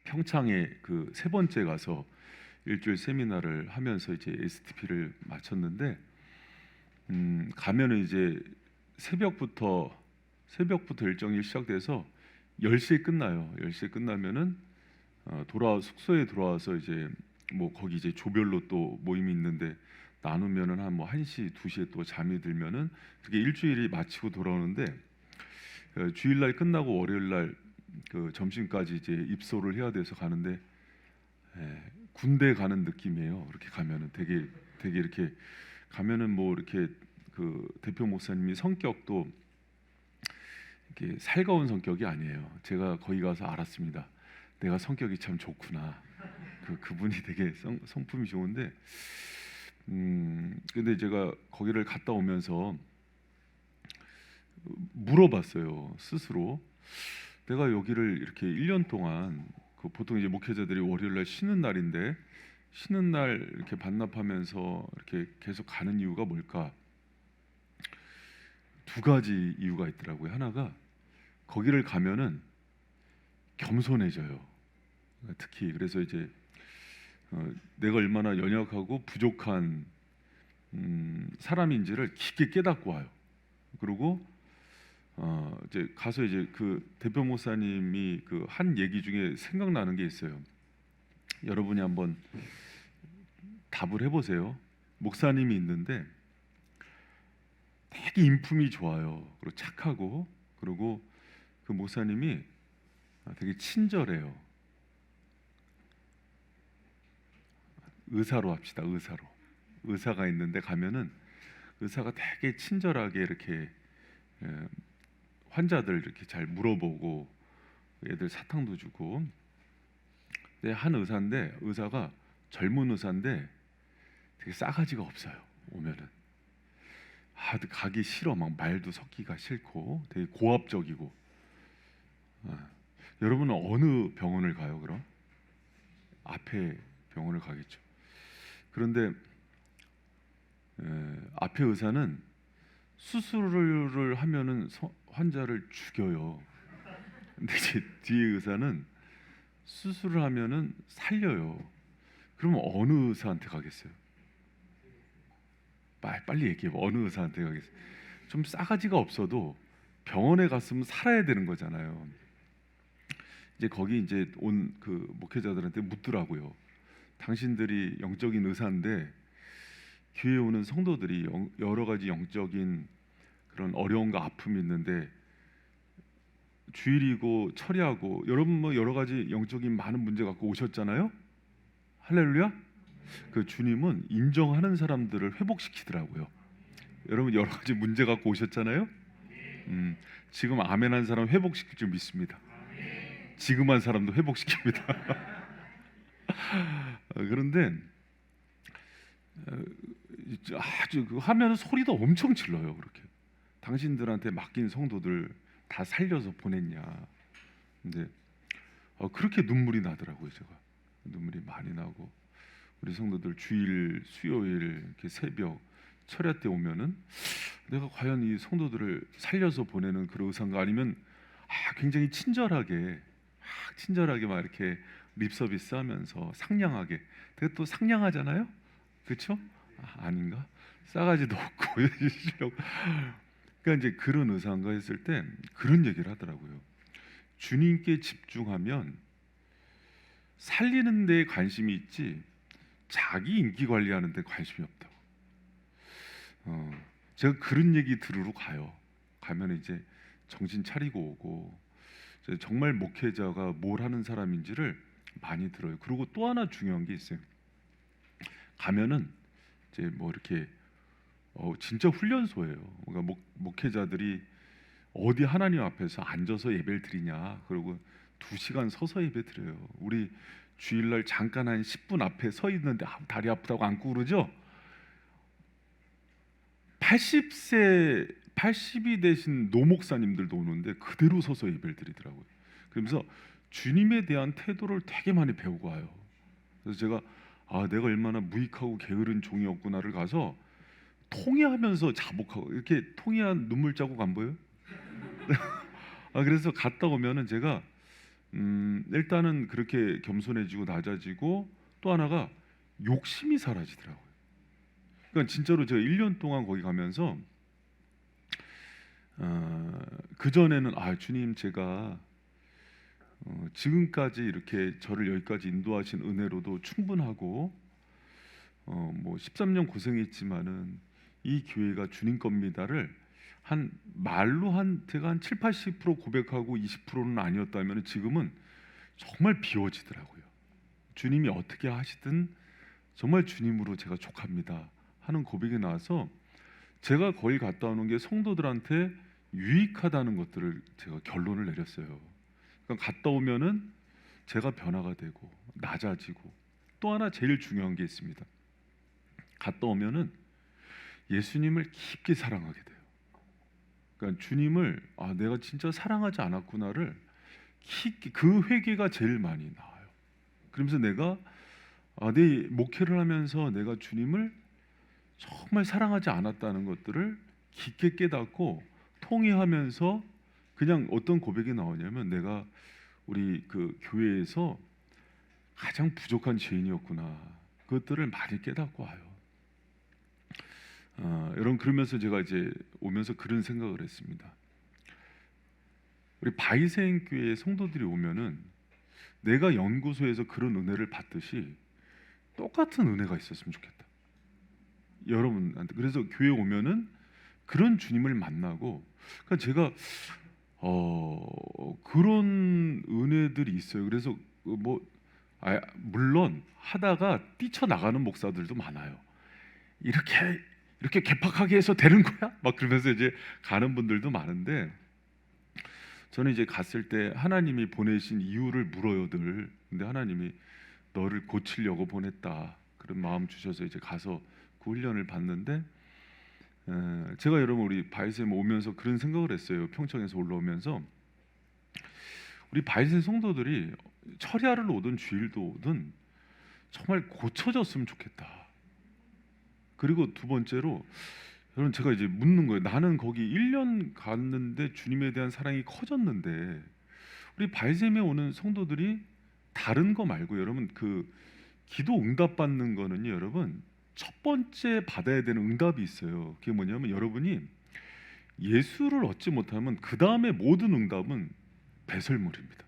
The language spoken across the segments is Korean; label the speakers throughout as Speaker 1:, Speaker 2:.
Speaker 1: 평창에 그 세 번째 가서 일주일 세미나를 하면서 이제 STP를 마쳤는데 가면은 이제 새벽부터 일정이 시작돼서 10시에 끝나요. 10시에 끝나면은 숙소에 돌아와서 이제 뭐 거기 이제 조별로 또 모임이 있는데 나누면은 한 뭐 1시, 2시에 또 잠이 들면은 그게 일주일이 마치고 돌아오는데 주일날 끝나고 월요일날 그 점심까지 이제 입소를 해야 돼서 가는데 군대 가는 느낌이에요. 이렇게 가면은 되게 이렇게 가면은 뭐 이렇게 그 대표 목사님이 성격도 이렇게 살가운 성격이 아니에요. 제가 거기 가서 알았습니다. 내가 성격이 참 좋구나. 그분이 되게 성품이 좋은데 근데 제가 거기를 갔다 오면서 물어봤어요. 스스로 내가 여기를 이렇게 1년 동안 보통 이제 목회자들이 월요일 날 쉬는 날인데 쉬는 날 이렇게 반납하면서 이렇게 계속 가는 이유가 뭘까? 두 가지 이유가 있더라고요. 하나가 거기를 가면은 겸손해져요. 특히 그래서 이제 내가 얼마나 연약하고 부족한 사람인지를 깊게 깨닫고 와요. 그리고 이제 가서 이제 그 대표 목사님이 그 한 얘기 중에 생각나는 게 있어요. 여러분이 한번 답을 해보세요. 목사님이 있는데 되게 인품이 좋아요. 그리고 착하고 그리고 그 목사님이 되게 친절해요. 의사로 합시다. 의사가 있는데 가면은 의사가 되게 친절하게 이렇게 환자들 이렇게 잘 물어보고 애들 사탕도 주고. 근데 한 의사가 젊은 의사인데 되게 싸가지가 없어요. 오면은 가기 싫어. 막 말도 섞기가 싫고 되게 고압적이고. 여러분은 어느 병원을 가요? 그럼 앞에 병원을 가겠죠. 그런데 앞에 의사는 수술을 하면은 환자를 죽여요. 근데 이제 뒤에 의사는 수술을 하면은 살려요. 그러면 어느 의사한테 가겠어요? 빨리 얘기해. 어느 의사한테 가겠어요? 좀 싸가지가 없어도 병원에 갔으면 살아야 되는 거잖아요. 이제 거기 이제 온 그 목회자들한테 묻더라고요. 당신들이 영적인 의사인데 교회에 오는 성도들이 여러 가지 영적인 그런 어려움과 아픔이 있는데 주일이고 철야고 여러분 뭐 여러 가지 영적인 많은 문제 갖고 오셨잖아요. 할렐루야. 그 주님은 인정하는 사람들을 회복시키더라고요. 여러분 여러 가지 문제 갖고 오셨잖아요. 지금 아멘 한 사람 회복시킬 줄 믿습니다. 지금 한 사람도 회복시킵니다. 그런데 아주 그 하면 소리도 엄청 질러요. 그렇게 당신들한테 맡긴 성도들 다 살려서 보냈냐. 근데 그렇게 눈물이 나더라고요. 제가 눈물이 많이 나고 우리 성도들 주일, 수요일 이렇게 새벽 철야 때 오면은 내가 과연 이 성도들을 살려서 보내는 그런 의사인가 아니면 굉장히 친절하게 막 이렇게 립 서비스 하면서 상냥하게 되게 또 상냥하잖아요. 그렇죠? 아닌가? 싸가지도 없고 이러시려고. 그러니까 이제 그런 의사인가 했을 때 그런 얘기를 하더라고요. 주님께 집중하면 살리는 데 관심이 있지 자기 인기 관리하는 데 관심이 없다고. 제가 그런 얘기 들으러 가면 이제 정신 차리고 오고 정말 목회자가 뭘 하는 사람인지를 많이 들어요. 그리고 또 하나 중요한 게 있어요. 가면은 이제 뭐 이렇게 진짜 훈련소예요. 그러니까 목회자들이 어디 하나님 앞에서 앉아서 예배를 드리냐. 그리고 2시간 서서 예배 드려요. 우리 주일날 잠깐 한 10분 앞에 서 있는데 다리 아프다고 앉고 그러죠. 80이 되신 노목사님들도 오는데 그대로 서서 예배를 드리더라고요. 그러면서 주님에 대한 태도를 되게 많이 배우고 와요. 그래서 제가 내가 얼마나 무익하고 게으른 종이었구나를 가서 통회하면서 자복하고 이렇게 통회한 눈물 자국 안 보여요? 그래서 갔다 오면은 제가 일단은 그렇게 겸손해지고 낮아지고, 또 하나가 욕심이 사라지더라고요. 그러니까 진짜로 제가 1년 동안 거기 가면서 그 전에는 주님, 제가 지금까지 이렇게 저를 여기까지 인도하신 은혜로도 충분하고, 뭐 13년 고생했지만은 이 교회가 주님 겁니다를 한 말로 제가 한 7, 80% 고백하고 20%는 아니었다면 지금은 정말 비워지더라고요. 주님이 어떻게 하시든 정말 주님으로 제가 족합니다 하는 고백이 나와서, 제가 거기 갔다 오는 게 성도들한테 유익하다는 것들을 제가 결론을 내렸어요. 그러니까 갔다 오면은 제가 변화가 되고 낮아지고, 또 하나 제일 중요한 게 있습니다. 갔다 오면은 예수님을 깊게 사랑하게 돼요. 그러니까 주님을 내가 진짜 사랑하지 않았구나를 깊게, 그 회개가 제일 많이 나와요. 그러면서 내가 내 목회를 하면서 내가 주님을 정말 사랑하지 않았다는 것들을 깊게 깨닫고 통회하면서, 그냥 어떤 고백이 나오냐면, 내가 우리 그 교회에서 가장 부족한 죄인이었구나, 그것들을 많이 깨닫고 와요. 여러분, 그러면서 제가 이제 오면서 그런 생각을 했습니다. 우리 바이생 교회 성도들이 오면은 내가 연구소에서 그런 은혜를 받듯이 똑같은 은혜가 있었으면 좋겠다, 여러분한테. 그래서 교회 오면은 그런 주님을 만나고, 그러니까 제가 그런 은혜들이 있어요. 그래서 물론 하다가 뛰쳐나가는 목사들도 많아요. 이렇게 개팍하게 해서 되는 거야? 막 그러면서 이제 가는 분들도 많은데, 저는 이제 갔을 때 하나님이 보내신 이유를 물어요, 늘. 근데 하나님이 너를 고치려고 보냈다, 그런 마음 주셔서 이제 가서 그 훈련을 받는데, 제가 여러분 우리 바이샘 오면서 그런 생각을 했어요. 평창에서 올라오면서 우리 바이샘 성도들이 철야를 오든 주일도 오든 정말 고쳐졌으면 좋겠다. 그리고 두 번째로, 여러분 제가 이제 묻는 거예요. 나는 거기 1년 갔는데 주님에 대한 사랑이 커졌는데, 우리 바이샘에 오는 성도들이 다른 거 말고, 여러분 그 기도 응답 받는 거는요, 여러분 첫 번째 받아야 되는 응답이 있어요. 그게 뭐냐면, 여러분이 예수를 얻지 못하면 그 다음에 모든 응답은 배설물입니다.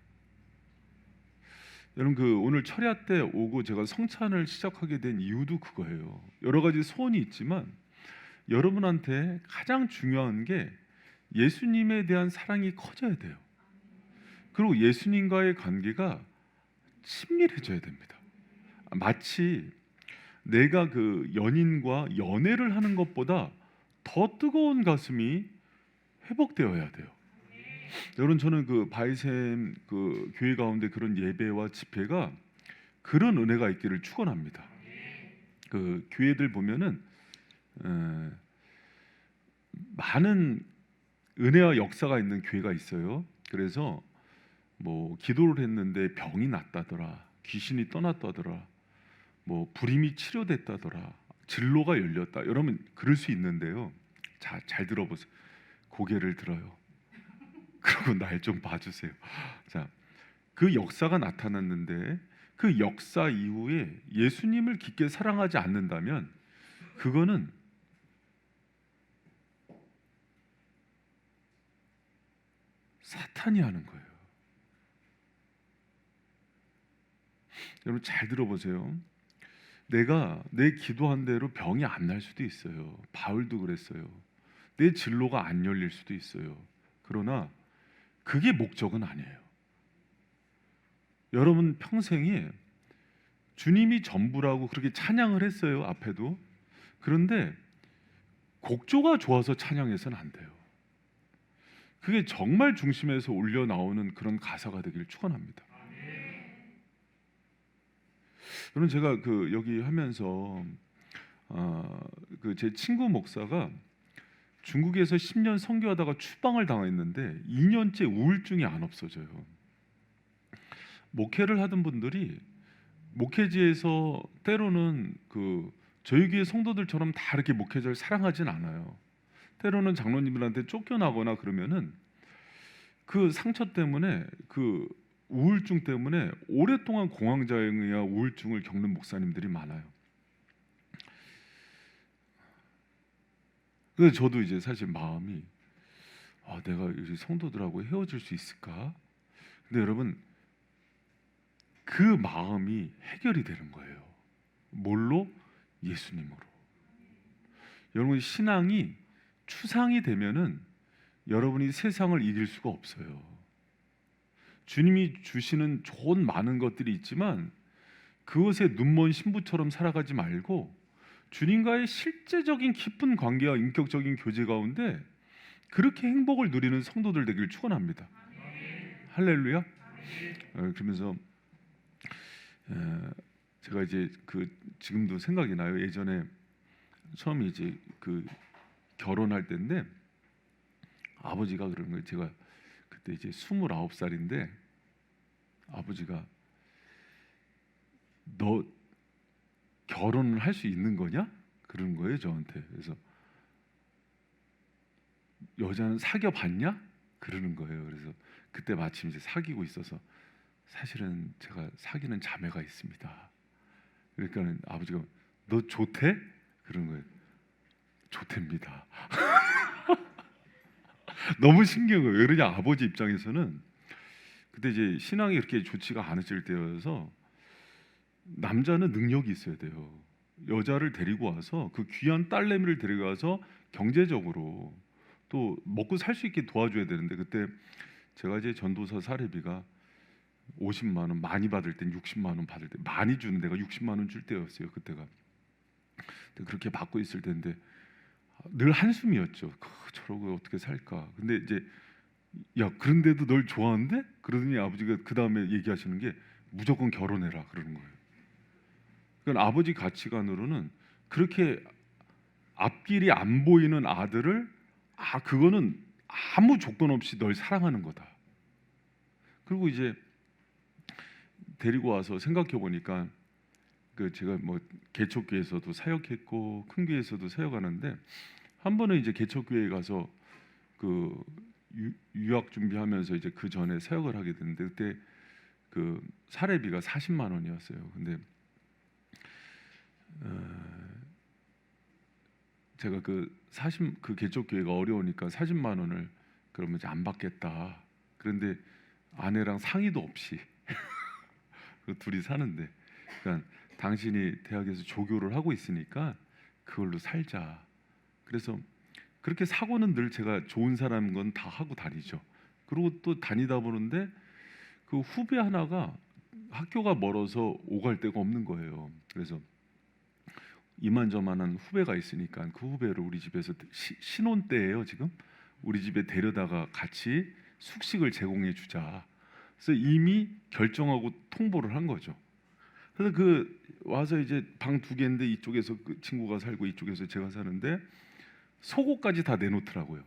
Speaker 1: 여러분 그 오늘 철야 때 오고 제가 성찬을 시작하게 된 이유도 그거예요. 여러 가지 소원이 있지만 여러분한테 가장 중요한 게 예수님에 대한 사랑이 커져야 돼요. 그리고 예수님과의 관계가 친밀해져야 됩니다. 마치 내가 그 연인과 연애를 하는 것보다 더 뜨거운 가슴이 회복되어야 돼요. 여러분, 저는 그 바이샘 그 교회 가운데 그런 예배와 집회가 그런 은혜가 있기를 축원합니다. 그 교회들 보면은 많은 은혜와 역사가 있는 교회가 있어요. 그래서 뭐 기도를 했는데 병이 낫다더라, 귀신이 떠났다더라, 뭐 불임이 치료됐다더라, 진로가 열렸다. 여러분 그럴 수 있는데요. 자, 잘 들어보세요. 고개를 들어요. 그리고 날 좀 봐주세요. 자, 그 역사가 나타났는데 그 역사 이후에 예수님을 깊게 사랑하지 않는다면 그거는 사탄이 하는 거예요. 여러분 잘 들어보세요. 내가 내 기도한 대로 병이 안 날 수도 있어요. 바울도 그랬어요. 내 진로가 안 열릴 수도 있어요. 그러나 그게 목적은 아니에요. 여러분 평생에 주님이 전부라고 그렇게 찬양을 했어요, 앞에도. 그런데 곡조가 좋아서 찬양해서는 안 돼요. 그게 정말 중심에서 올려 나오는 그런 가사가 되길 축원합니다. 여러분 제가 그 여기 하면서 그 제 친구 목사가 중국에서 10년 선교하다가 추방을 당했는데 2년째 우울증이 안 없어져요. 목회를 하던 분들이 목회지에서 때로는 그 저희 교회 성도들처럼 다 이렇게 목회자를 사랑하진 않아요. 때로는 장로님들한테 쫓겨나거나 그러면은 그 상처 때문에 그 우울증 때문에 오랫동안 공황장애와 우울증을 겪는 목사님들이 많아요. 그래서 저도 이제 사실 마음이 내가 이제 성도들하고 헤어질 수 있을까? 근데 여러분 그 마음이 해결이 되는 거예요. 뭘로? 예수님으로. 여러분 신앙이 추상이 되면은 여러분이 세상을 이길 수가 없어요. 주님이 주시는 좋은 많은 것들이 있지만 그것에 눈먼 신부처럼 살아가지 말고 주님과의 실제적인 깊은 관계와 인격적인 교제 가운데 그렇게 행복을 누리는 성도들 되길 축원합니다. 할렐루야. 그러면서 제가 이제 지금도 생각이 나요. 예전에 처음에 이제 결혼할 때인데 아버지가 그런 거예요. 제가 그때 이제 29살인데 아버지가 너 결혼을 할 수 있는 거냐? 그런 거예요 저한테. 그래서 여자는 사귀어 봤냐? 그러는 거예요. 그래서 그때 마침 이제 사귀고 있어서 사실은 제가 사귀는 자매가 있습니다. 그러니까 아버지가 너 좋대? 그런 거예요. 좋답니다. 너무 신기한 거예요. 왜 그러냐? 아버지 입장에서는 그때 이제 신앙이 그렇게 좋지가 않으실 때여서 남자는 능력이 있어야 돼요. 여자를 데리고 와서 그 귀한 딸내미를 데려가서 경제적으로 또 먹고 살 수 있게 도와줘야 되는데 그때 제가 이제 전도사 사례비가 50만 원 많이 받을 땐 60만 원 받을 때 많이 주는 데가 60만 원 줄 때였어요. 그때가 그렇게 받고 있을 텐데 늘 한숨이었죠. 저러고 어떻게 살까? 근데 이제 야 그런데도 널 좋아하는데? 그러더니 아버지가 그 다음에 얘기하시는 게 무조건 결혼해라 그러는 거예요. 그러니까 아버지 가치관으로는 그렇게 앞길이 안 보이는 아들을 그거는 아무 조건 없이 널 사랑하는 거다. 그리고 이제 데리고 와서 생각해 보니까 제가 뭐 개척교회에서도 사역했고 큰 교회에서도 사역하는데 한 번은 이제 개척교회에 가서 유학 준비하면서 이제 그 전에 사역을 하게 됐는데 그때 사례비가 40만 원이었어요. 근데 제가 그 개척교회가 어려우니까 40만 원을 그러면 이제 안 받겠다. 그런데 아내랑 상의도 없이 둘이 사는데, 그러니까 당신이 대학에서 조교를 하고 있으니까 그걸로 살자. 그래서 그렇게 사고는 늘 제가 좋은 사람인 건 다 하고 다니죠. 그리고 또 다니다 보는데 그 후배 하나가 학교가 멀어서 오갈 데가 없는 거예요. 그래서 이만저만한 후배가 있으니까 그 후배를 우리 집에서 신혼 때예요 지금 우리 집에 데려다가 같이 숙식을 제공해 주자. 그래서 이미 결정하고 통보를 한 거죠. 그래서 와서 이제 방 2개인데 이쪽에서 그 친구가 살고 이쪽에서 제가 사는데 속옷까지 다 내놓더라고요.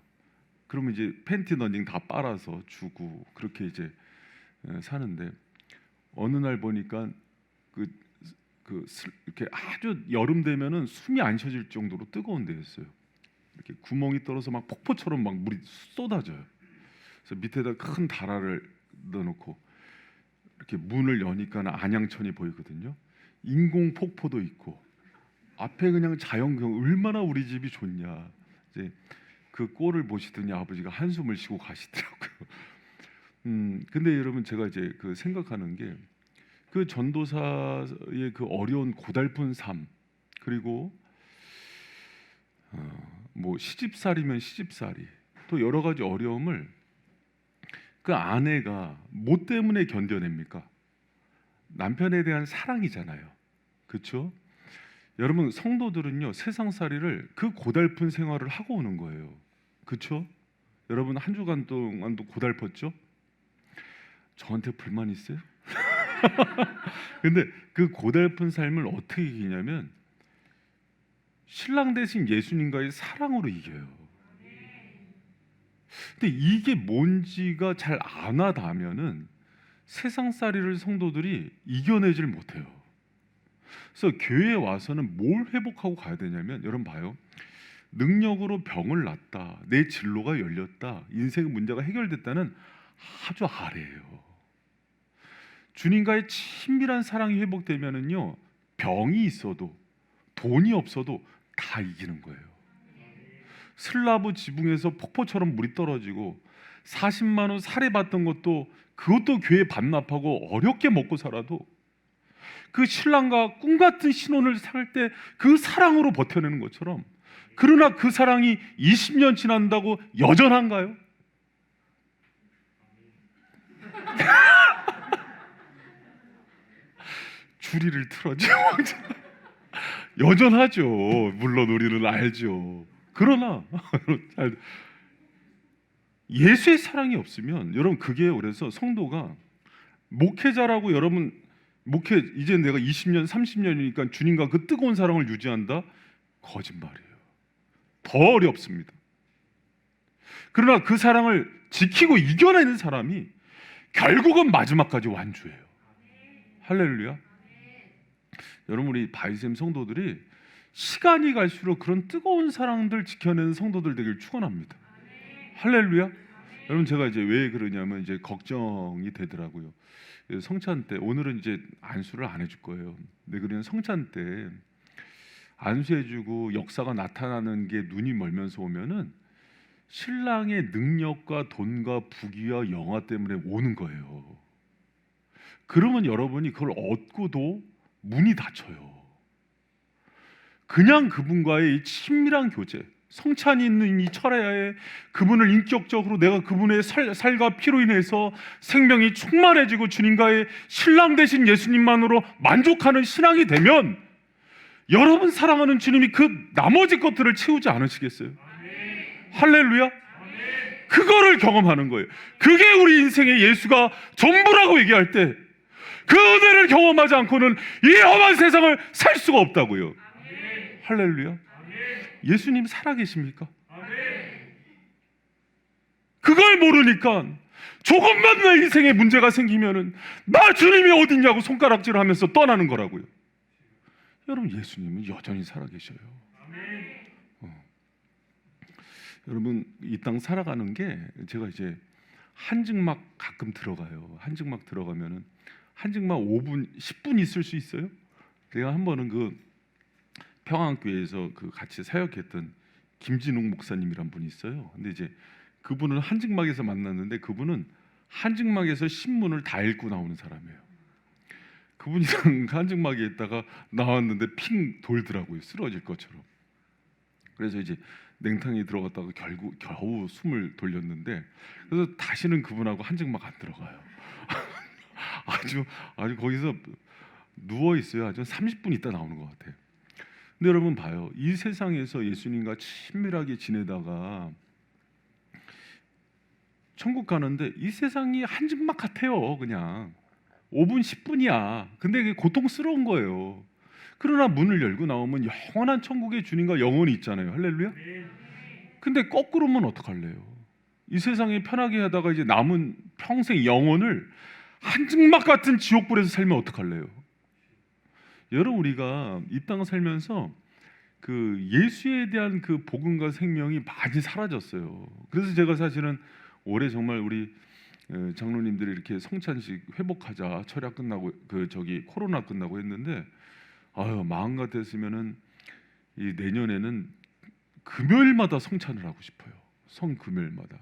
Speaker 1: 그러면 이제 팬티 런닝 다 빨아서 주고 그렇게 이제 사는데 어느 날 보니까 이렇게 아주 여름 되면은 숨이 안 쉬어질 정도로 뜨거운 데였어요. 이렇게 구멍이 떨어서 막 폭포처럼 막 물이 쏟아져요. 그래서 밑에다 큰 다라를 넣어놓고 이렇게 문을 여니까 안양천이 보이거든요. 인공 폭포도 있고 앞에 그냥 자연경 얼마나 우리 집이 좋냐. 이제 그 꼴을 보시더니 아버지가 한숨을 쉬고 가시더라고요. 근데 여러분 제가 이제 생각하는 게 전도사의 어려운 고달픈 삶 그리고 뭐 시집살이면 시집살이 또 여러 가지 어려움을 아내가 뭐 때문에 견뎌냅니까? 남편에 대한 사랑이잖아요. 그렇죠? 여러분 성도들은요 세상살이를 고달픈 생활을 하고 오는 거예요. 그렇죠? 여러분 한 주간 동안도 고달팠죠? 저한테 불만 있어요? 근데 고달픈 삶을 어떻게 이기냐면 신랑 대신 예수님과의 사랑으로 이겨요. 근데 이게 뭔지가 잘 안 와닿으면은 세상살이를 성도들이 이겨내질 못해요. 그래서 교회에 와서는 뭘 회복하고 가야 되냐면 여러분 봐요. 능력으로 병을 낫다, 내 진로가 열렸다, 인생의 문제가 해결됐다는 아주 아래예요. 주님과의 친밀한 사랑이 회복되면은요, 병이 있어도 돈이 없어도 다 이기는 거예요. 슬라브 지붕에서 폭포처럼 물이 떨어지고 40만 원 살해받던 것도 그것도 교회 반납하고 어렵게 먹고 살아도 그 신랑과 꿈같은 신혼을 살 때 그 사랑으로 버텨내는 것처럼, 그러나 그 사랑이 20년 지난다고 여전한가요? 주리를 틀어줘. 여전하죠. 물론 우리는 알죠. 그러나 예수의 사랑이 없으면 여러분, 그게 그래서 성도가 목회자라고, 여러분 목회 이제 내가 20년 30년이니까 주님과 그 뜨거운 사랑을 유지한다? 거짓말이에요. 더 어렵습니다. 그러나 그 사랑을 지키고 이겨내는 사람이 결국은 마지막까지 완주해요. 할렐루야. 여러분, 우리 바이샘 성도들이 시간이 갈수록 그런 뜨거운 사랑들 지켜내는 성도들 되길 축원합니다. 할렐루야. 여러분, 제가 이제 왜 그러냐면 이제 걱정이 되더라고요. 성찬 때, 오늘은 이제 안수를 안 해줄 거예요. 근데 그러면 성찬 때 안수해주고 역사가 나타나는 게 눈이 멀면서 오면은 신랑의 능력과 돈과 부귀와 영화 때문에 오는 거예요. 그러면 여러분이 그걸 얻고도 문이 닫혀요. 그냥 그분과의 이 친밀한 교제, 성찬이 있는 이 철야에 그분을 인격적으로 내가 그분의 살과 피로 인해서 생명이 충만해지고 주님과의 신랑 되신 예수님만으로 만족하는 신앙이 되면 여러분 사랑하는 주님이 그 나머지 것들을 채우지 않으시겠어요? 할렐루야. 그거를 경험하는 거예요. 그게 우리 인생의 예수가 전부라고 얘기할 때 그 은혜를 경험하지 않고는 이 험한 세상을 살 수가 없다고요. 할렐루야. 예수님 살아계십니까? 그걸 모르니까 조금만 내 인생에 문제가 생기면은 나 주님이 어딨냐고 손가락질하면서 떠나는 거라고요. 여러분, 예수님은 여전히 살아계셔요. 여러분, 이 땅 살아가는 게, 제가 이제 한증막 가끔 들어가요. 한증막 들어가면은 한증막 5분, 10분 있을 수 있어요. 제가 한 번은 그 평안교회에서 그 같이 사역했던 김진웅 목사님이란 분이 있어요. 근데 이제 그분은 한증막에서 만났는데 그분은 한증막에서 신문을 다 읽고 나오는 사람이에요. 그분이랑 한증막에 있다가 나왔는데 핑 돌더라고요. 쓰러질 것처럼. 그래서 이제 냉탕에 들어갔다가 결국 겨우 숨을 돌렸는데, 그래서 다시는 그분하고 한증막 안 들어가요. 아주 거기서 누워 있어요. 아주 30분 있다 나오는 것 같아요. 근데 여러분 봐요. 이 세상에서 예수님과 친밀하게 지내다가 천국 가는데 이 세상이 한증막 같아요. 그냥 5분 10분이야. 근데 그게 고통스러운 거예요. 그러나 문을 열고 나오면 영원한 천국의 주님과 영원히 있잖아요. 할렐루야. 근데 거꾸로면 어떡할래요? 이 세상에 편하게 하다가 이제 남은 평생 영혼을 한증막 같은 지옥불에서 살면 어떡할래요? 여러분, 우리가 이 땅 살면서 그 예수에 대한 그 복음과 생명이 많이 사라졌어요. 그래서 제가 사실은 올해 정말 우리 장로님들이 이렇게 성찬식 회복하자, 철야 끝나고 코로나 끝나고 했는데, 마음 같았으면은 이 내년에는 금요일마다 성찬을 하고 싶어요. 성금요일마다.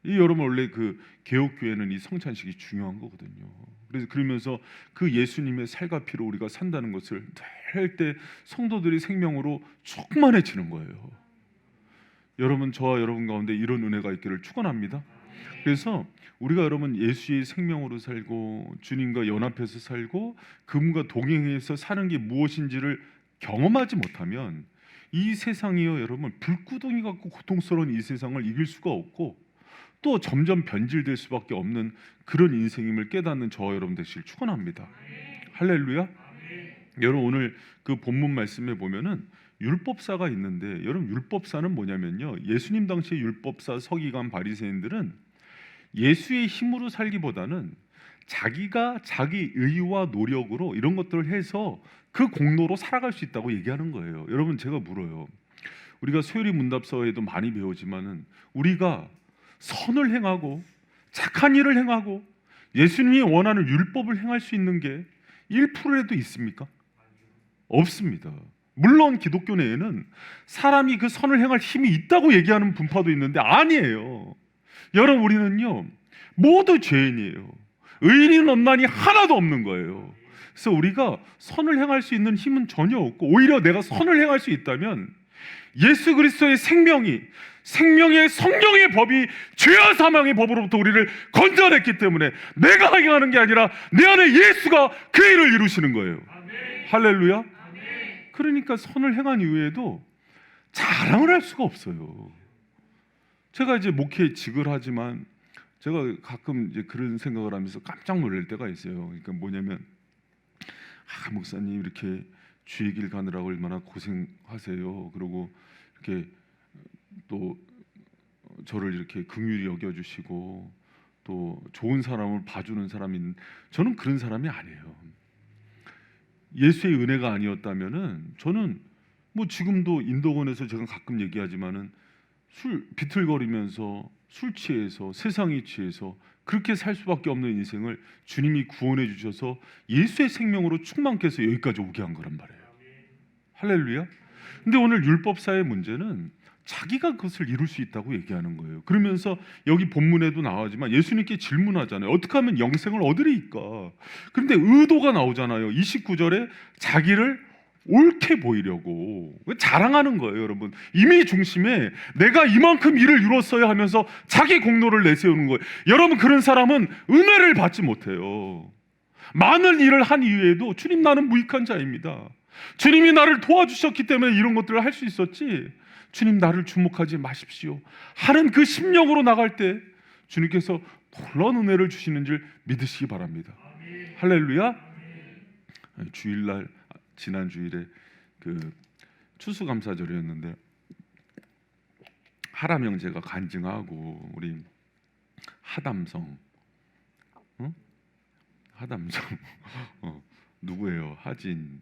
Speaker 1: 이 여러분, 원래 그 개옥교회는 이 성찬식이 중요한 거거든요. 그래서 그러면서 그 예수님의 살과 피로 우리가 산다는 것을 할 때 성도들이 생명으로 충만해지는 거예요. 여러분, 저와 여러분 가운데 이런 은혜가 있기를 축원합니다. 그래서 우리가 여러분 예수의 생명으로 살고 주님과 연합해서 살고 그분과 동행해서 사는 게 무엇인지를 경험하지 못하면 이 세상이요, 여러분, 불구덩이 같고 고통스러운 이 세상을 이길 수가 없고 또 점점 변질될 수밖에 없는 그런 인생임을 깨닫는 저와 여러분 되시길 축원합니다. 할렐루야. 여러분, 오늘 그 본문 말씀에 보면은 율법사가 있는데, 여러분 율법사는 뭐냐면요, 예수님 당시의 율법사, 서기관, 바리새인들은 예수의 힘으로 살기보다는 자기가 자기 의와 노력으로 이런 것들을 해서 그 공로로 살아갈 수 있다고 얘기하는 거예요. 여러분, 제가 물어요. 우리가 소요리 문답서에도 많이 배우지만은 우리가 선을 행하고 착한 일을 행하고 예수님이 원하는 율법을 행할 수 있는 게 1%라도 있습니까? 없습니다. 물론 기독교 내에는 사람이 그 선을 행할 힘이 있다고 얘기하는 분파도 있는데 아니에요. 여러분, 우리는요 모두 죄인이에요. 의인은 없나니 하나도 없는 거예요. 그래서 우리가 선을 행할 수 있는 힘은 전혀 없고, 오히려 내가 선을 행할 수 있다면 예수 그리스도의 생명의 성령의 법이 죄와 사망의 법으로부터 우리를 건져냈기 때문에 내가 행하는 게 아니라 내 안에 예수가 그 일을 이루시는 거예요. 아멘. 할렐루야. 아멘. 그러니까 선을 행한 이후에도 자랑을 할 수가 없어요. 제가 이제 목회직을 하지만 제가 가끔 이제 그런 생각을 하면서 깜짝 놀랄 때가 있어요. 그러니까 뭐냐면, 목사님 이렇게 주의 길 가느라고 얼마나 고생하세요. 그리고 이렇게 또 저를 이렇게 긍휼히 여겨주시고 또 좋은 사람을 봐주는 사람이 있는데, 저는 그런 사람이 아니에요. 예수의 은혜가 아니었다면은 저는 뭐 지금도 인도원에서 제가 가끔 얘기하지만은 비틀거리면서 술 취해서 세상에 취해서 그렇게 살 수밖에 없는 인생을 주님이 구원해 주셔서 예수의 생명으로 충만케 해서 여기까지 오게 한 거란 말이에요. 할렐루야. 근데 오늘 율법사의 문제는 자기가 그것을 이룰 수 있다고 얘기하는 거예요. 그러면서 여기 본문에도 나오지만 예수님께 질문하잖아요. 어떻게 하면 영생을 얻으리이까? 그런데 의도가 나오잖아요. 29절에 자기를 옳게 보이려고 자랑하는 거예요. 여러분, 임의 중심에 내가 이만큼 일을 이뤘어야 하면서 자기 공로를 내세우는 거예요. 여러분, 그런 사람은 은혜를 받지 못해요. 많은 일을 한 이후에도 주님, 나는 무익한 자입니다, 주님이 나를 도와주셨기 때문에 이런 것들을 할 수 있었지, 주님 나를 주목하지 마십시오 하는 그 심령으로 나갈 때 주님께서 놀라운 은혜를 주시는 줄 믿으시기 바랍니다. 아멘. 할렐루야. 아멘. 주일날, 지난 주일에 그 추수감사절이었는데 하람 형제가 간증하고 우리 하담성 누구예요? 하진,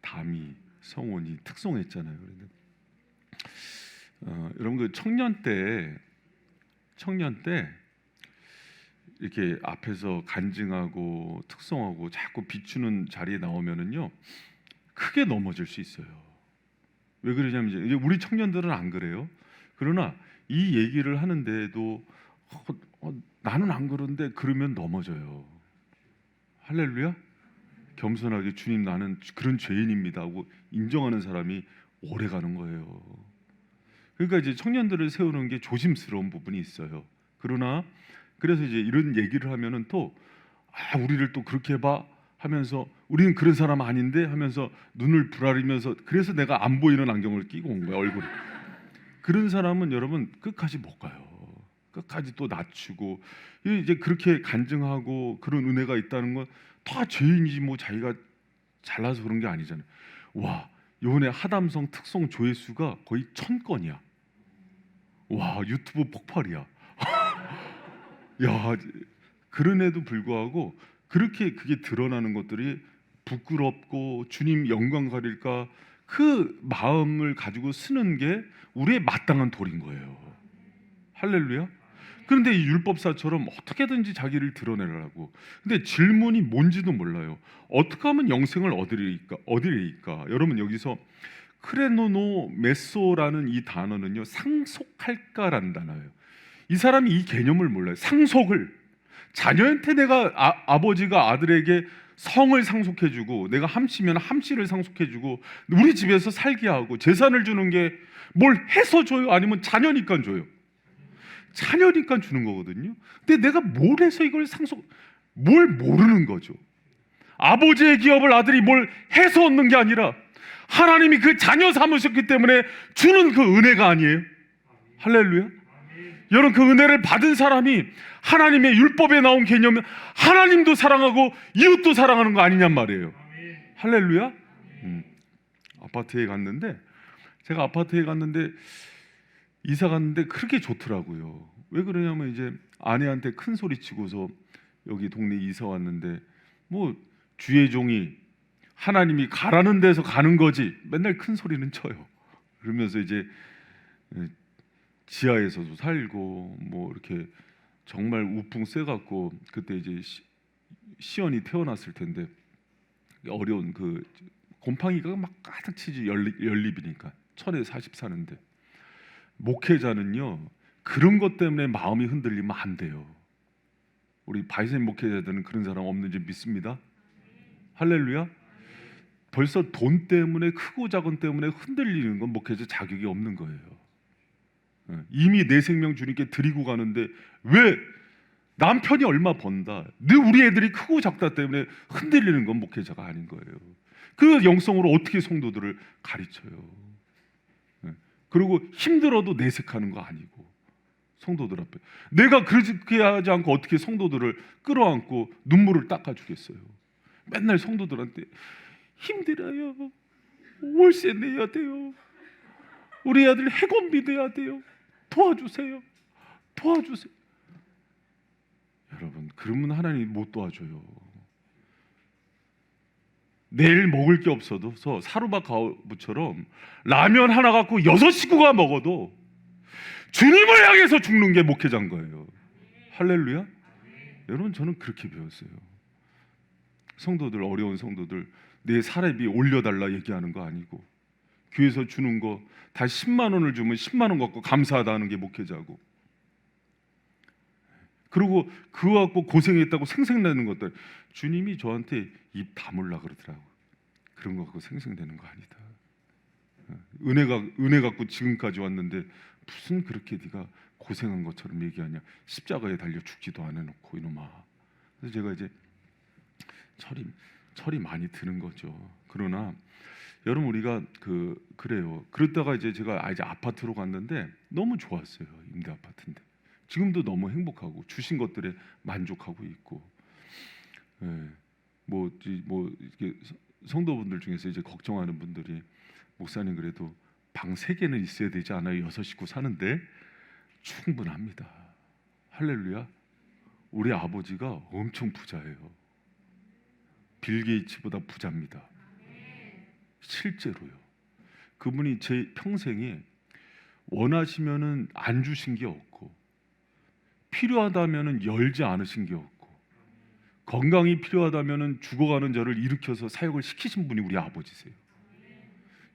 Speaker 1: 담이, 성원이 특송했잖아요. 그런데 여러분, 그 청년 때 이렇게 앞에서 간증하고 특송하고 자꾸 비추는 자리에 나오면은요 크게 넘어질 수 있어요. 왜 그러냐면 이제 우리 청년들은 안 그래요. 그러나 이 얘기를 하는데도 나는 안 그런데 그러면 넘어져요. 할렐루야. 겸손하게 주님, 나는 그런 죄인입니다 하고 인정하는 사람이 오래 가는 거예요. 그러니까 이제 청년들을 세우는 게 조심스러운 부분이 있어요. 그러나 그래서 이제 이런 얘기를 하면은 또 우리를 또 그렇게 해봐 하면서, 우리는 그런 사람 아닌데 하면서 눈을 부라리면서, 그래서 내가 안 보이는 안경을 끼고 온 거야, 얼굴에. 그런 사람은 여러분 끝까지 못 가요. 끝까지 또 낮추고, 이제 그렇게 간증하고 그런 은혜가 있다는 건 다 죄인이지 뭐 자기가 잘나서 그런 게 아니잖아요. 와, 이번에 하담성 특송 조회수가 거의 1000건이야. 와, 유튜브 폭발이야. 야, 그런에도 불구하고 그렇게 그게 드러나는 것들이 부끄럽고 주님 영광 가릴까 그 마음을 가지고 쓰는 게 우리의 마땅한 도리인 거예요. 할렐루야. 그런데 이 율법사처럼 어떻게든지 자기를 드러내라고. 근데 질문이 뭔지도 몰라요. 어떻게 하면 영생을 얻으리이까? 여러분, 여기서 크레노노 메소라는 이 단어는요, 상속할까라는 단어예요. 이 사람이 이 개념을 몰라요. 상속을, 자녀한테 내가 아버지가 아들에게 성을 상속해주고, 내가 함씨면 함씨를 상속해주고, 우리 집에서 살게 하고, 재산을 주는 게 뭘 해서 줘요? 아니면 자녀니까 줘요? 자녀니까 주는 거거든요. 근데 내가 뭘 해서 이걸 뭘 모르는 거죠. 아버지의 기업을 아들이 뭘 해서 얻는 게 아니라 하나님이 그 자녀 삼으셨기 때문에 주는 그 은혜가 아니에요? 할렐루야. 여러분, 그 은혜를 받은 사람이 하나님의 율법에 나온 개념은 하나님도 사랑하고 이웃도 사랑하는 거 아니냔 말이에요. 할렐루야. 제가 아파트에 갔는데 이사 갔는데 그렇게 좋더라고요. 왜 그러냐면 이제 아내한테 큰 소리 치고서 여기 동네 이사 왔는데, 뭐 주의 종이 하나님이 가라는 데서 가는 거지 맨날 큰 소리는 쳐요. 그러면서 이제 지하에서도 살고 뭐 이렇게 정말 우풍 쐬갖고 그때 이제 시연이 태어났을 텐데 어려운 그 곰팡이가 막 가득 치지 연립이니까 1040 사는데 목회자는요 그런 것 때문에 마음이 흔들리면 안 돼요. 우리 바이센 목회자들은 그런 사람 없는지 믿습니다. 할렐루야. 벌써 돈 때문에 크고 작은 때문에 흔들리는 건 목회자 자격이 없는 거예요. 이미 내 생명 주님께 드리고 가는데 왜 남편이 얼마 번다 늘 우리 애들이 크고 작다 때문에 흔들리는 건 목회자가 아닌 거예요. 그 영성으로 어떻게 성도들을 가르쳐요. 그리고 힘들어도 내색하는 거 아니고 성도들 앞에 내가 그렇게 하지 않고 어떻게 성도들을 끌어안고 눈물을 닦아주겠어요. 맨날 성도들한테 힘들어요, 월세 내야 돼요, 우리 아들 학원비 내야 돼요, 도와주세요, 도와주세요. 여러분 그러면 하나님 못 도와줘요. 내일 먹을 게 없어도 사루바 가부처럼 라면 하나 갖고 6 식구가 먹어도 주님을 향해서 죽는 게 목회자인 거예요. 할렐루야. 여러분 저는 그렇게 배웠어요. 성도들, 어려운 성도들 내 사례비 올려달라 얘기하는 거 아니고 교회에서 주는 거 다 10만 원을 주면 10만 원 갖고 감사하다는 게 목회자고, 그리고 그거 갖고 고생했다고 생색내는 것들 주님이 저한테 입 다물라 그러더라고. 그런 거 갖고 생색내는 거 아니다. 은혜 갖고 지금까지 왔는데 무슨 그렇게 네가 고생한 것처럼 얘기하냐. 십자가에 달려 죽지도 않아 놓고 이놈아. 그래서 제가 이제 철이 많이 드는 거죠. 그러나 여러분 우리가 그래요. 그러다가 이제 제가 이제 아파트로 갔는데 너무 좋았어요. 임대 아파트인데 지금도 너무 행복하고 주신 것들에 만족하고 있고, 뭐 이렇게 성도분들 중에서 이제 걱정하는 분들이 목사님 그래도 방 3개는 있어야 되지 않아요? 6 식구 사는데 충분합니다. 할렐루야. 우리 아버지가 엄청 부자예요. 빌 게이츠보다 부자입니다. 실제로요. 그분이 제 평생에 원하시면은 안 주신 게 없고 필요하다면은 열지 않으신 게 없고 건강이 필요하다면은 죽어가는 저를 일으켜서 사역을 시키신 분이 우리 아버지세요.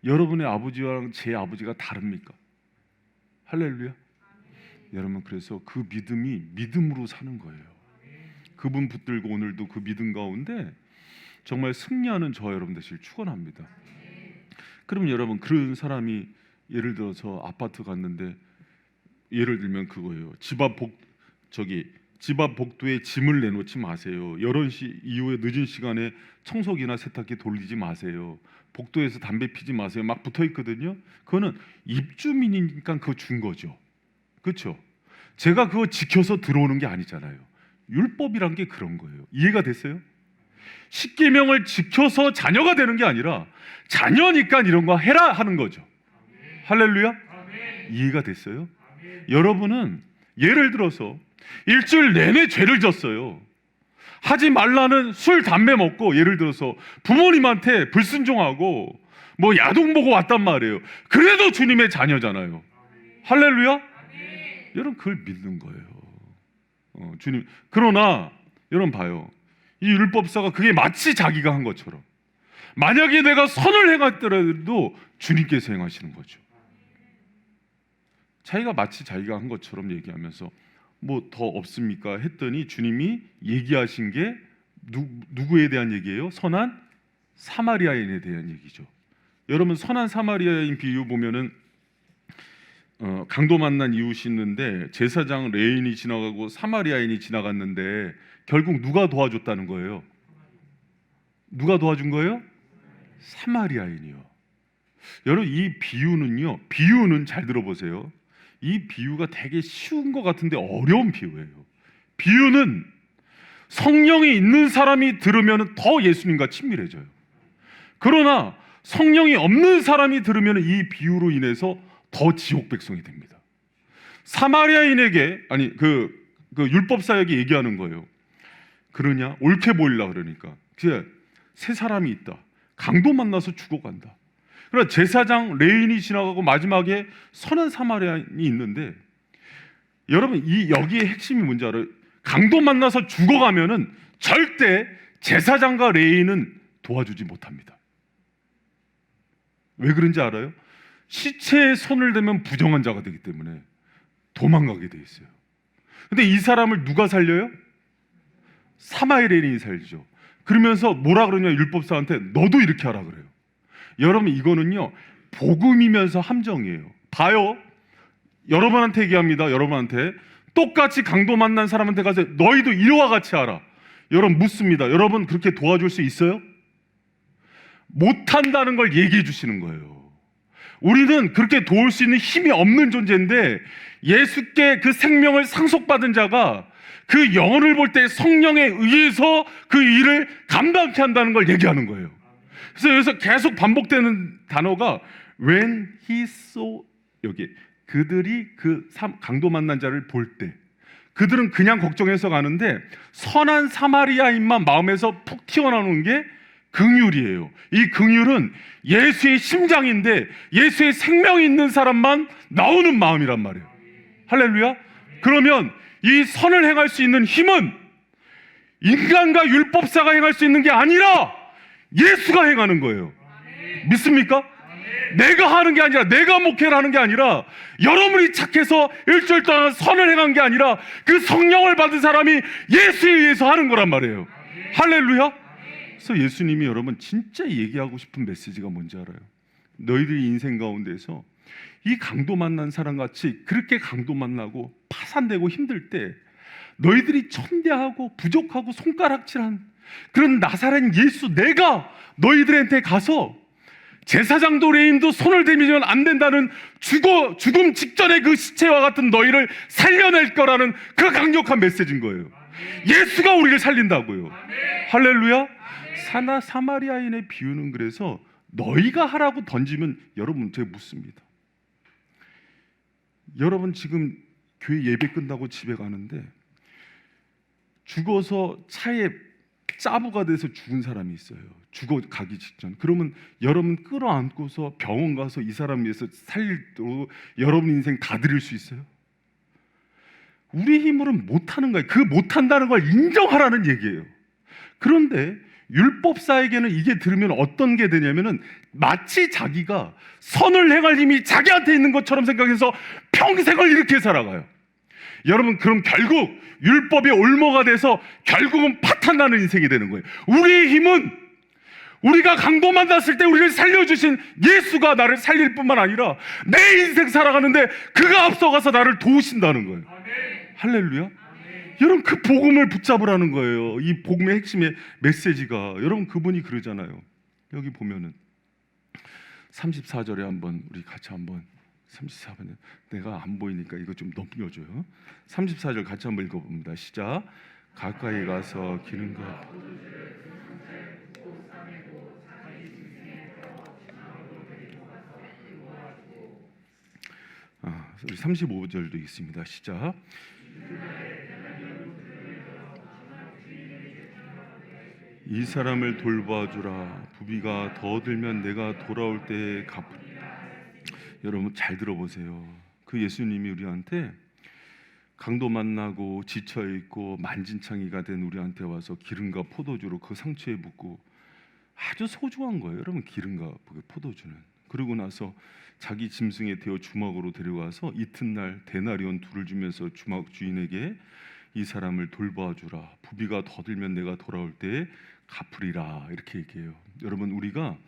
Speaker 1: 여러분의 아버지랑 제 아버지가 다릅니까? 할렐루야. 여러분 그래서 그 믿음이 믿음으로 사는 거예요. 그분 붙들고 오늘도 그 믿음 가운데 정말 승리하는 저와 여러분 되시길 축원합니다. 그러면 여러분 그런 사람이 예를 들어서 아파트 갔는데 예를 들면 그거예요. 집 앞 복도에 짐을 내놓지 마세요. 11시 이후에 늦은 시간에 청소기나 세탁기 돌리지 마세요. 복도에서 담배 피지 마세요. 막 붙어 있거든요. 그거는 입주민이니까 그거 준 거죠. 그렇죠? 제가 그거 지켜서 들어오는 게 아니잖아요. 율법이란 게 그런 거예요. 이해가 됐어요? 십계명을 지켜서 자녀가 되는 게 아니라 자녀니까 이런 거 해라 하는 거죠. 할렐루야. 이해가 됐어요? 여러분은 예를 들어서 일주일 내내 죄를 졌어요. 하지 말라는 술, 담배 먹고 예를 들어서 부모님한테 불순종하고 뭐 야동 보고 왔단 말이에요. 그래도 주님의 자녀잖아요. 할렐루야. 여러분 그걸 믿는 거예요. 주님. 그러나 여러분 봐요. 이 율법사가 그게 마치 자기가 한 것처럼 만약에 내가 선을 행했더라도 주님께서 행하시는 거죠. 자기가 마치 자기가 한 것처럼 얘기하면서 뭐 더 없습니까? 했더니 주님이 얘기하신 게 누구에 대한 얘기예요? 선한 사마리아인에 대한 얘기죠. 여러분 선한 사마리아인 비유 보면은 강도 만난 이웃이 있는데 제사장 레인이 지나가고 사마리아인이 지나갔는데 결국 누가 도와줬다는 거예요? 누가 도와준 거예요? 사마리아인이요. 여러분 이 비유는 잘 들어보세요. 이 비유가 되게 쉬운 것 같은데 어려운 비유예요. 비유는 성령이 있는 사람이 들으면 더 예수님과 친밀해져요. 그러나 성령이 없는 사람이 들으면 이 비유로 인해서 더 지옥 백성이 됩니다. 사마리아인에게 그 율법사에게 얘기하는 거예요. 그러냐? 옳게 보이려 그러니까 세 사람이 있다. 강도 만나서 죽어간다. 그러나 제사장 레인이 지나가고 마지막에 선한 사마리아인이 있는데 여러분 여기에 핵심이 뭔지 알아요? 강도 만나서 죽어가면은 절대 제사장과 레위인은 도와주지 못합니다. 왜 그런지 알아요? 시체에 손을 대면 부정한 자가 되기 때문에 도망가게 돼 있어요. 근데 이 사람을 누가 살려요? 사마엘 레인이 살리죠. 그러면서 뭐라 그러냐, 율법사한테 너도 이렇게 하라 그래요. 여러분 이거는요 복음이면서 함정이에요. 봐요, 여러분한테 얘기합니다. 여러분한테 똑같이 강도 만난 사람한테 가서 너희도 이와 같이 하라. 여러분 묻습니다. 여러분 그렇게 도와줄 수 있어요? 못한다는 걸 얘기해 주시는 거예요. 우리는 그렇게 도울 수 있는 힘이 없는 존재인데 예수께 그 생명을 상속받은 자가 그 영혼을 볼 때 성령에 의해서 그 일을 감당케 한다는 걸 얘기하는 거예요. 그래서 여기서 계속 반복되는 단어가 when he saw, 여기 그들이 그 강도 만난 자를 볼 때, 그들은 그냥 걱정해서 가는데 선한 사마리아인만 마음에서 푹 튀어나오는 게 긍휼이에요. 이 긍휼은 예수의 심장인데 예수의 생명이 있는 사람만 나오는 마음이란 말이에요. 할렐루야. 그러면 이 선을 행할 수 있는 힘은 인간과 율법사가 행할 수 있는 게 아니라 예수가 행하는 거예요. 믿습니까? 내가 하는 게 아니라, 내가 목회를 하는 게 아니라, 여러분이 착해서 일주일 동안 선을 행한 게 아니라 그 성령을 받은 사람이 예수에 의해서 하는 거란 말이에요. 할렐루야. 그래서 예수님이 여러분 진짜 얘기하고 싶은 메시지가 뭔지 알아요? 너희들이 인생 가운데서 이 강도 만난 사람같이 그렇게 강도 만나고 파산되고 힘들 때 너희들이 천대하고 부족하고 손가락질한 그런 나사렛 예수, 내가 너희들한테 가서 제사장도 레인도 손을 대면 안 된다는 죽음 직전의 그 시체와 같은 너희를 살려낼 거라는 그 강력한 메시지인 거예요. 예수가 우리를 살린다고요. 할렐루야. 사마리아인의 비유는 그래서 너희가 하라고 던지면 여러분 제가 묻습니다. 여러분 지금 교회 예배 끝나고 집에 가는데 죽어서 차에 짜부가 돼서 죽은 사람이 있어요. 죽어 가기 직전. 그러면 여러분 끌어안고서 병원 가서 이 사람 위해서 살리도록 여러분 인생 다 드릴 수 있어요? 우리 힘으로는 못하는 거예요. 그 못한다는 걸 인정하라는 얘기예요. 그런데 율법사에게는 이게 들으면 어떤 게 되냐면은 마치 자기가 선을 행할 힘이 자기한테 있는 것처럼 생각해서 평생을 이렇게 살아가요. 여러분 그럼 결국 율법의 올무가 돼서 결국은 파탄나는 인생이 되는 거예요. 우리의 힘은 우리가 강도 만났을 때 우리를 살려주신 예수가 나를 살릴 뿐만 아니라 내 인생 살아가는데 그가 앞서가서 나를 도우신다는 거예요. 할렐루야. 여러분 그 복음을 붙잡으라는 거예요. 이 복음의 핵심의 메시지가. 여러분 그분이 그러잖아요. 여기 보면은 34절에 한번 우리 같이 한번 34번에 내가 안 보이니까 이거 좀 넘겨줘요. 34절 같이 한번 읽어봅니다. 시작. 가까이 가서 기름과 우리 35절도 있습니다. 시작. 이 사람을 돌봐주라. 부비가 더 들면 내가 돌아올 때에 갚으리라. 여러분 잘 들어보세요. 그 예수님이 우리한테 강도 만나고 지쳐있고 만진창이가 된 우리한테 와서 기름과 포도주로 그 상처에 붓고 아주 소중한 거예요. 여러분 기름과 포도주는. 그러고 나서 자기 짐승에 태워 주막으로 데려가서 이튿날 데나리온 2를 주면서 주막 주인에게 이 사람을 돌봐주라. 부비가 더 들면 내가 돌아올 때에 갚으리라. 이렇게 얘기해요. 여러분 우리가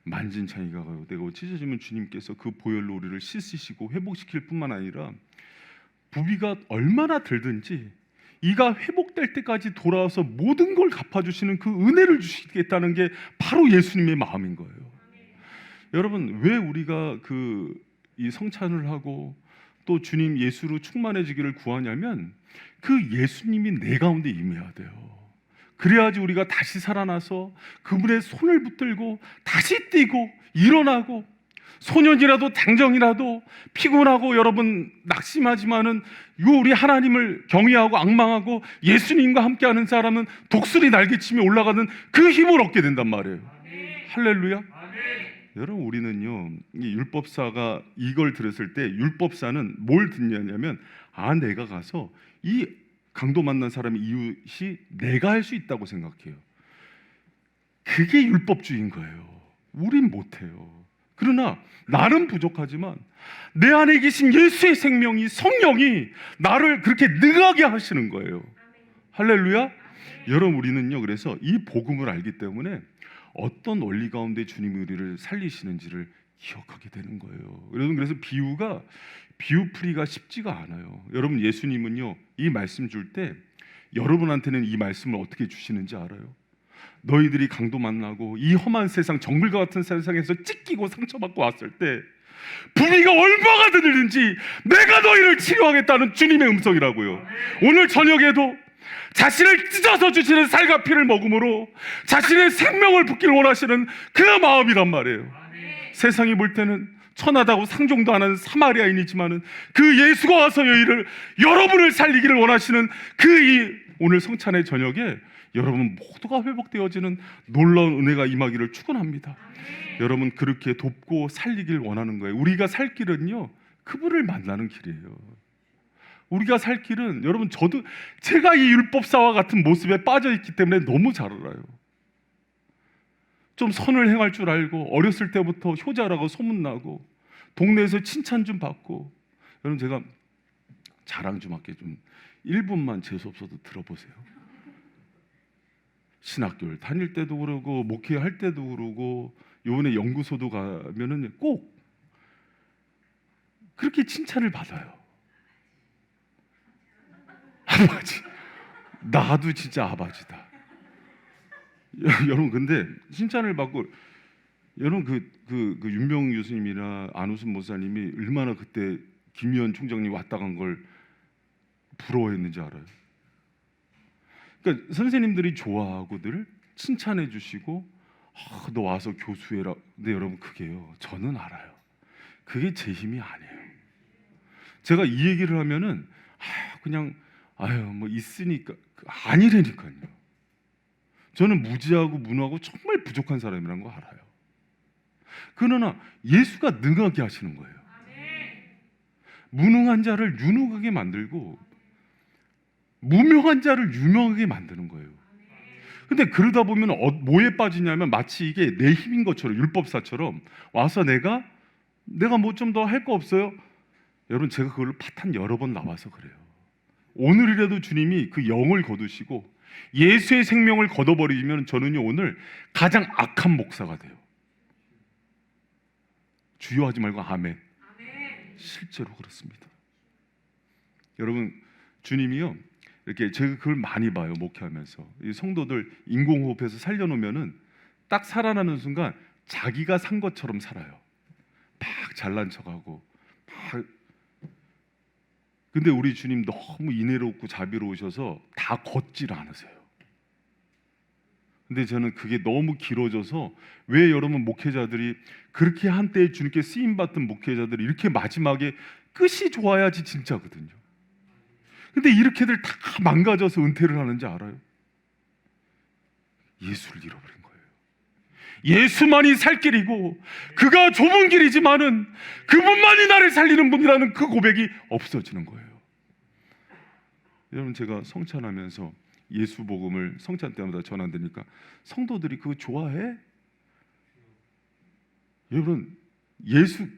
Speaker 1: 만진창이가 되고 찢어지면 주님께서 그 보혈로 우리를 씻으시고 회복시킬 뿐만 아니라 부비가 얼마나 들든지 이가 회복될 때까지 돌아와서 모든 걸 갚아주시는 그 은혜를 주시겠다는 게 바로 예수님의 마음인 거예요. 여러분 왜 우리가 이 성찬을 하고 또 주님 예수로 충만해지기를 구하냐면 그 예수님이 내 가운데 임해야 돼요. 그래야지 우리가 다시 살아나서 그분의 손을 붙들고 다시 뛰고 일어나고, 소년이라도 당정이라도 피곤하고 여러분 낙심하지만은 우리 하나님을 경외하고 앙망하고 예수님과 함께하는 사람은 독수리 날개치며 올라가는 그 힘을 얻게 된단 말이에요. 할렐루야. 여러분 우리는요 이 율법사가 이걸 들었을 때 율법사는 뭘 듣냐면 내가 가서 이 강도 만난 사람의 이웃이 내가 할 수 있다고 생각해요. 그게 율법주의인 거예요. 우린 못해요. 그러나 나는 부족하지만 내 안에 계신 예수의 생명이, 성령이 나를 그렇게 능하게 하시는 거예요. 할렐루야. 여러분, 우리는요, 그래서 이 복음을 알기 때문에 어떤 원리 가운데 주님이 우리를 살리시는지를 기억하게 되는 거예요. 여러분, 그래서 비유풀이가 쉽지가 않아요. 여러분, 예수님은요, 이 말씀 줄 때 여러분한테는 이 말씀을 어떻게 주시는지 알아요? 너희들이 강도 만나고 이 험한 세상, 정글과 같은 세상에서 찢기고 상처받고 왔을 때 부비가 얼마가 들는지 내가 너희를 치료하겠다는 주님의 음성이라고요. 오늘 저녁에도 자신을 찢어서 주시는 살과 피를 먹음으로 자신의 생명을 붓기를 원하시는 그 마음이란 말이에요. 세상이 볼 때는 천하다고 상종도 안 하는 사마리아인이지만은 그 예수가 와서 여러분을 살리기를 원하시는 오늘 성찬의 저녁에 여러분 모두가 회복되어지는 놀라운 은혜가 임하기를 축원합니다. 여러분, 그렇게 돕고 살리길 원하는 거예요. 우리가 살 길은요, 그분을 만나는 길이에요. 우리가 살 길은, 여러분, 제가 이 율법사와 같은 모습에 빠져 있기 때문에 너무 잘 알아요. 좀 선을 행할 줄 알고 어렸을 때부터 효자라고 소문나고 동네에서 칭찬 좀 받고. 여러분, 제가 자랑 좀 할게요. 좀 1분만 재수 없어도 들어보세요. 신학교를 다닐 때도 그러고 목회할 때도 그러고 요번에 연구소도 가면은 꼭 그렇게 칭찬을 받아요. 아버지, 나도 진짜 아버지다. 여러분, 근데 칭찬을 받고, 여러분 그 윤병 교수님이나 안우순 목사님이 얼마나 그때 김의원 총장님 왔다 간 걸 부러워했는지 알아요? 그러니까 선생님들이 좋아하고 늘 칭찬해 주시고, 너 와서 교수해라. 근데 여러분, 그게요, 저는 알아요. 그게 제 힘이 아니에요. 제가 이 얘기를 하면은 그냥 뭐 있으니까, 아니라니까요. 저는 무지하고 무능하고 정말 부족한 사람이라는 거 알아요. 그러나 예수가 능하게 하시는 거예요. 무능한 자를 유능하게 만들고 무명한 자를 유명하게 만드는 거예요. 근데 그러다 보면 뭐에 빠지냐면 마치 이게 내 힘인 것처럼, 율법사처럼 와서 내가 뭐 좀 더 할 거 없어요? 여러분, 제가 그걸 파탄 여러 번 나와서 그래요. 오늘이라도 주님이 그 영을 거두시고 예수의 생명을 걷어버리면 저는요, 오늘 가장 악한 목사가 돼요. 주여 하지 말고 아멘. 실제로 그렇습니다. 여러분, 주님이요, 이렇게 제가 그걸 많이 봐요. 목회하면서 이 성도들 인공호흡해서 살려놓으면은 딱 살아나는 순간 자기가 산 것처럼 살아요. 막 잘난 척하고 막. 근데 우리 주님 너무 인애롭고 자비로우셔서 다 걷질 않으세요. 근데 저는 그게 너무 길어져서, 왜 여러분 목회자들이 그렇게 한때 주님께 쓰임받던 목회자들이 이렇게 마지막에 끝이 좋아야지 진짜거든요. 근데 이렇게들 다 망가져서 은퇴를 하는지 알아요? 예수를 잃어버린 거예요. 예수만이 살 길이고 그가 좁은 길이지만은 그분만이 나를 살리는 분이라는 그 고백이 없어지는 거예요. 여러분, 제가 성찬하면서 예수 복음을 성찬 때마다 전한다니까 성도들이 그거 좋아해? 여러분,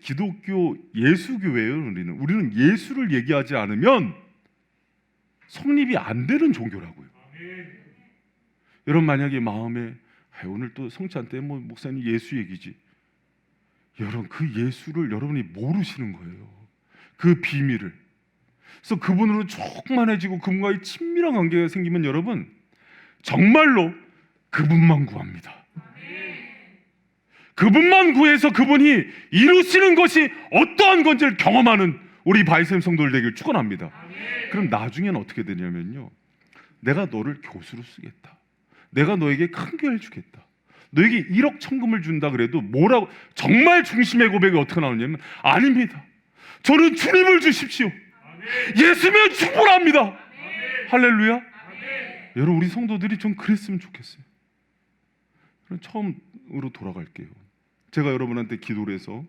Speaker 1: 기독교 예수교회예요. 우리는 예수를 얘기하지 않으면 성립이 안 되는 종교라고요. 여러분, 만약에 마음에 오늘 또 성찬 때 뭐 목사님 예수 얘기지, 여러분, 그 예수를 여러분이 모르시는 거예요. 그 비밀을. 그래서 그분으로 충만해지고 그분과의 친밀한 관계가 생기면 여러분, 정말로 그분만 구합니다. 그분만 구해서 그분이 이루시는 것이 어떠한 건지를 경험하는 우리 바이샘 성도들 되길 축원합니다. 그럼 나중에는 어떻게 되냐면요, 내가 너를 교수로 쓰겠다. 내가 너에게 큰 교회를 주겠다. 너에게 1억 천금을 준다 그래도 뭐라고, 정말 중심의 고백이 어떻게 나오냐면, 아닙니다. 저는 주님을 주십시오. 예수면 충분합니다. 할렐루야. 여러분, 우리 성도들이 좀 그랬으면 좋겠어요. 그럼 처음으로 돌아갈게요. 제가 여러분한테 기도를 해서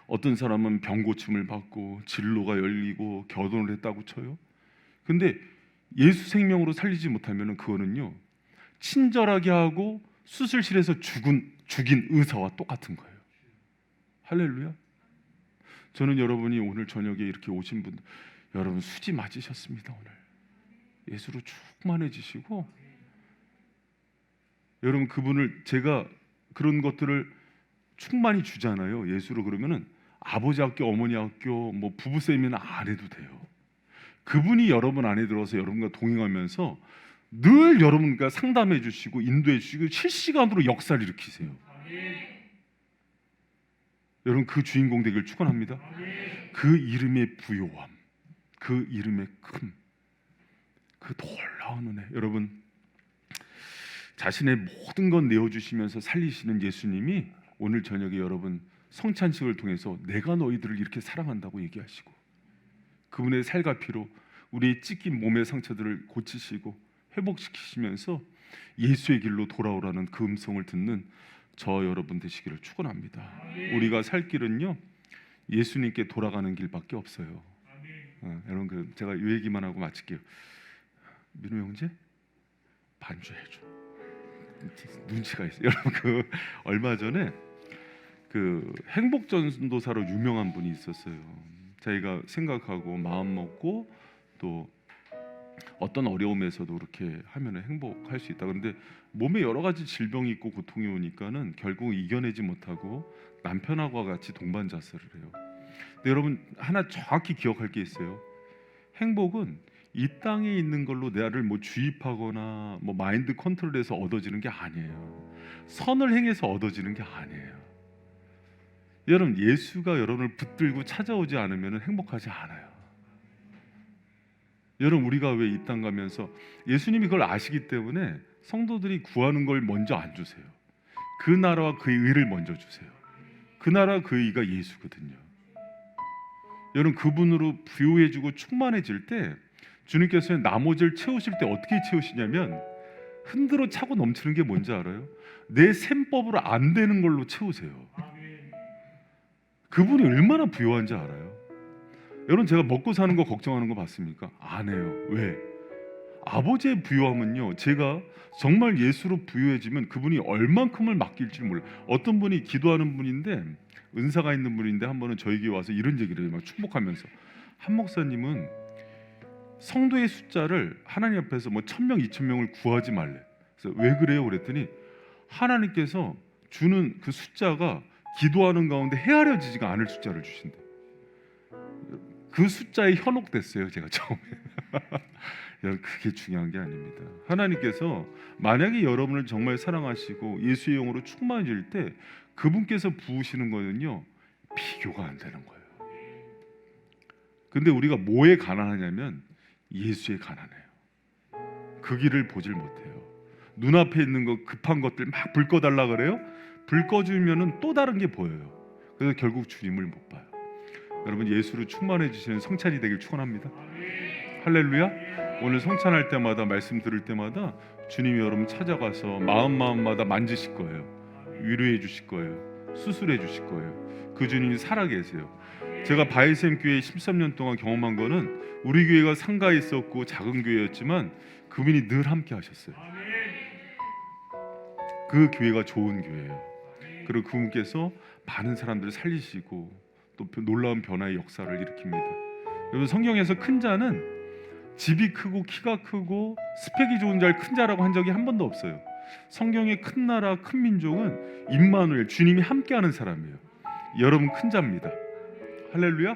Speaker 1: 어떤 사람은 병 고침을 받고 진로가 열리고 결혼을 했다고 쳐요. 근데 예수 생명으로 살리지 못하면 그거는요, 친절하게 하고 수술실에서 죽인 의사와 똑같은 거예요. 할렐루야. 저는 여러분이 오늘 저녁에 이렇게 오신 분들, 여러분 수지 맞으셨습니다. 오늘 예수로 충만해지시고, 여러분 그분을, 제가 그런 것들을 충만히 주잖아요. 예수로. 그러면은 아버지 학교, 어머니 학교, 뭐 부부 세미나 안 해도 돼요. 그분이 여러분 안에 들어서 여러분과 동행하면서 늘 여러분과 상담해 주시고 인도해 주시고 실시간으로 역사를 일으키세요. 여러분 그 주인공 되길 축원합니다. 그 이름의 부요함, 그 이름의 큰, 그 놀라운 은혜. 여러분 자신의 모든 것 내어주시면서 살리시는 예수님이 오늘 저녁에 여러분 성찬식을 통해서 내가 너희들을 이렇게 사랑한다고 얘기하시고, 그분의 살과 피로 우리의 찢긴 몸의 상처들을 고치시고 회복시키시면서 예수의 길로 돌아오라는 그 음성을 듣는 저 여러분 되시기를 축원합니다. 우리가 살 길은요, 예수님께 돌아가는 길밖에 없어요. 여러분 제가 이 얘기만 하고 마칠게요. 민우 형제 반주해줘. 눈치가 있어요. 여러분 얼마 전에 행복전도사로 유명한 분이 있었어요. 자기가 생각하고 마음 먹고 또 어떤 어려움에서도 그렇게 하면 행복할 수 있다. 그런데 몸에 여러 가지 질병이 있고 고통이 오니까는 결국 이겨내지 못하고 남편하고 같이 동반자살을 해요. 근데 여러분 하나 정확히 기억할 게 있어요. 행복은 이 땅에 있는 걸로 나를 뭐 주입하거나 뭐 마인드 컨트롤해서 얻어지는 게 아니에요. 선을 행해서 얻어지는 게 아니에요. 여러분 예수가 여러분을 붙들고 찾아오지 않으면 행복하지 않아요. 여러분 우리가 왜 이 땅 가면서 예수님이 그걸 아시기 때문에 성도들이 구하는 걸 먼저 안 주세요. 그 나라와 그의 의를 먼저 주세요. 그 나라와 그 의가 예수거든요. 여러분 그분으로 부유해지고 충만해질 때 주님께서 나머지를 채우실 때 어떻게 채우시냐면 흔들어 차고 넘치는 게 뭔지 알아요? 내 셈법으로 안 되는 걸로 채우세요. 그분이 얼마나 부유한지 알아요? 여러분 제가 먹고 사는 거 걱정하는 거 봤습니까? 안 해요. 왜? 아버지의 부유함은요, 제가 정말 예수로 부유해지면 그분이 얼만큼을 맡길지 몰라요. 어떤 분이 기도하는 분인데 은사가 있는 분인데 한 번은 저에게 와서 이런 얘기를 해요. 막 축복하면서 한 목사님은 성도의 숫자를 하나님 앞에서 뭐 1000명, 2000명을 구하지 말래. 그래서 왜 그래요? 그랬더니 하나님께서 주는 그 숫자가 기도하는 가운데 헤아려지지가 않을 숫자를 주신대. 그 숫자에 현혹됐어요. 제가 처음에. 여러분 그게 중요한 게 아닙니다. 하나님께서 만약에 여러분을 정말 사랑하시고 예수의 영으로 충만해질 때 그분께서 부으시는 거는요 비교가 안 되는 거예요. 근데 우리가 뭐에 가난하냐면 예수에 가난해요. 그 길을 보질 못해요. 눈앞에 있는 거 급한 것들 막 불 꺼달라 그래요. 불 꺼주면은 또 다른 게 보여요. 그래서 결국 주님을 못 봐요. 여러분 예수로 충만해지시는 성찬이 되길 축원합니다. 할렐루야. 오늘 성찬할 때마다 말씀 들을 때마다 주님이 여러분 찾아가서 마음마다 만지실 거예요. 위로해 주실 거예요. 수술해 주실 거예요. 그 주님이 살아계세요. 제가 바이샘 교회 13년 동안 경험한 거는 우리 교회가 상가에 있었고 작은 교회였지만 그분이 늘 함께 하셨어요. 그 교회가 좋은 교회예요. 그리고 그분께서 많은 사람들을 살리시고 또 놀라운 변화의 역사를 일으킵니다. 여러분 성경에서 큰 자는 집이 크고 키가 크고 스펙이 좋은 자를 큰 자라고 한 적이 한 번도 없어요. 성경의 큰 나라 큰 민족은 임마누엘 주님이 함께하는 사람이에요. 여러분 큰 자입니다. 할렐루야.